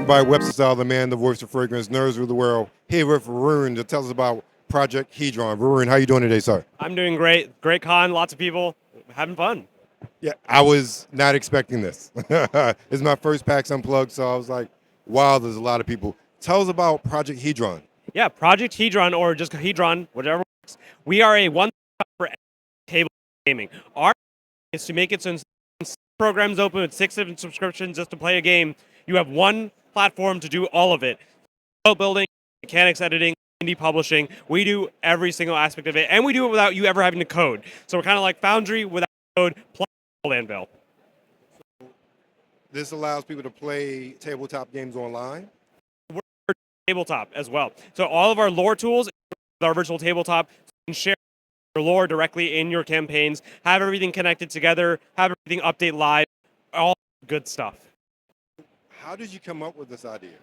everybody. Webster Style, the man, the voice of fragrance, nerds of the world. Here with Varun to tell us about Project Hedron. Varun, how you doing today, sir? I'm doing great. Great con, lots of people having fun. Yeah, I was not expecting this. It's my first PAX Unplugged, so I was like, wow, there's a lot of people. Tell us about Project Hedron. Yeah, Project Hedron or just Hedron, whatever works. We are a one-stop for table gaming. Our is to make it so programs open with 6 different subscriptions just to play a game. You have one platform to do all of it. Building, mechanics editing, indie publishing. We do every single aspect of it, and we do it without you ever having to code. So we're kind of like Foundry without code plus Anvil. This allows people to play tabletop games online. We're tabletop as well. So all of our lore tools, our virtual tabletop, so you can share your lore directly in your campaigns, have everything connected together, have everything update live, all good stuff. How did you come up with this idea?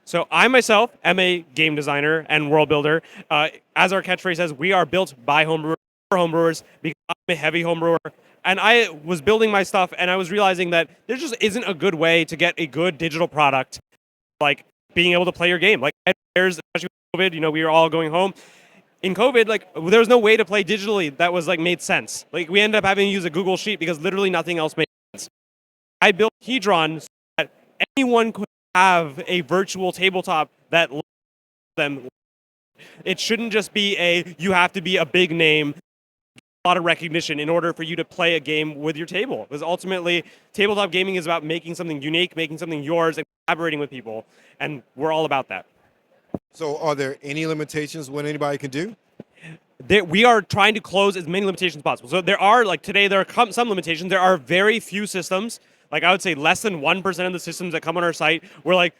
So I myself am a game designer and world builder. As our catchphrase says, we are built by homebrewers for homebrewers because I'm a heavy homebrewer. And I was building my stuff and I was realizing that there just isn't a good way to get a good digital product like being able to play your game. Like there's, especially with COVID, we were all going home. In COVID, like there was no way to play digitally that was like made sense. Like we ended up having to use a Google Sheet because literally nothing else made sense. I built Hedron so that anyone could have a virtual tabletop that them. It shouldn't just be you have to be a big name, a lot of recognition in order for you to play a game with your table. Because ultimately, tabletop gaming is about making something unique, making something yours, and collaborating with people. And we're all about that. So are there any limitations what anybody can do? We are trying to close as many limitations as possible. So there are, like today, there are some limitations. There are very few systems. Like I would say less than 1% of the systems that come on our site, we're like,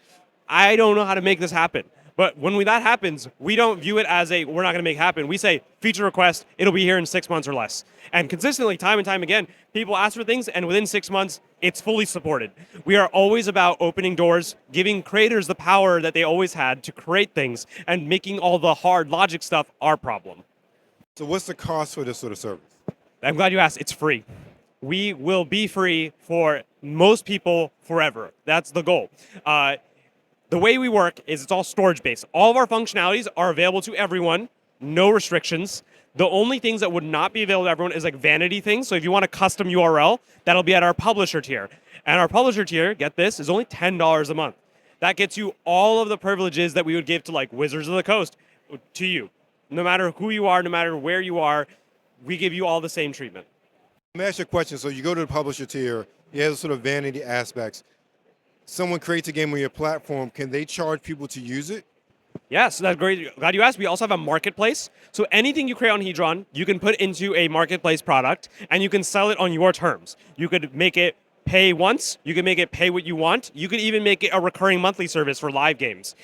I don't know how to make this happen. But when that happens, we don't view it as we're not going to make it happen. We say, feature request, it'll be here in 6 months or less. And consistently, time and time again, people ask for things, and within 6 months, it's fully supported. We are always about opening doors, giving creators the power that they always had to create things, and making all the hard logic stuff our problem. So what's the cost for this sort of service? I'm glad you asked. It's free. We will be free for most people forever. That's the goal. The way we work is it's all storage-based. All of our functionalities are available to everyone, no restrictions. The only things that would not be available to everyone is like vanity things. So if you want a custom URL, that'll be at our publisher tier. And our publisher tier, get this, is only $10 a month. That gets you all of the privileges that we would give to like Wizards of the Coast to you. No matter who you are, no matter where you are, we give you all the same treatment. Let me ask you a question. So you go to the publisher tier, you have sort of vanity aspects. Someone creates a game on your platform, can they charge people to use it? Yes, that's great. Glad you asked. We also have a marketplace. So anything you create on Hedron, you can put into a marketplace product, and you can sell it on your terms. You could make it pay once. You can make it pay what you want. You could even make it a recurring monthly service for live games.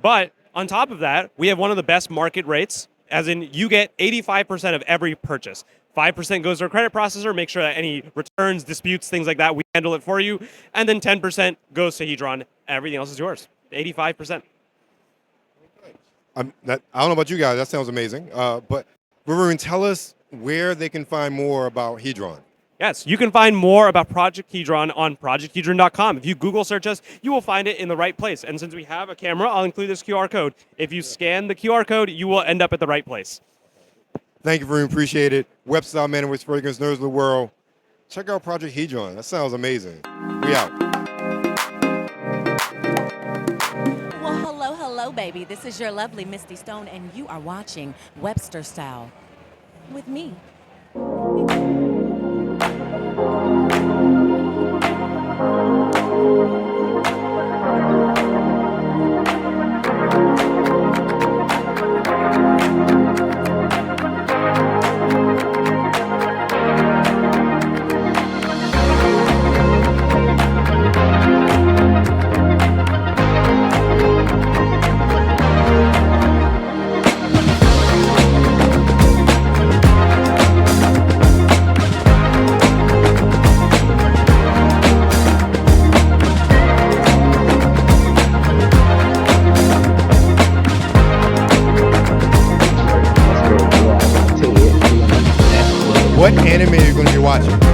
But on top of that, we have one of the best market rates, as in you get 85% of every purchase. 5% goes to a credit processor, make sure that any returns, disputes, things like that, we handle it for you. And then 10% goes to Hedron. Everything else is yours. 85%. I don't know about you guys. That sounds amazing. But Varun, tell us where they can find more about Hedron. Yes, you can find more about Project Hedron on projecthedron.com. If you Google search us, you will find it in the right place. And since we have a camera, I'll include this QR code. If you scan the QR code, you will end up at the right place. Thank you, Varun. Appreciate it. Website man with fragrance, nerds of the world. Check out Project Hedron. That sounds amazing. We out. Well, hello, baby. This is your lovely Misty Stone, and you are watching Webster Style with me. What anime are you going to be watching?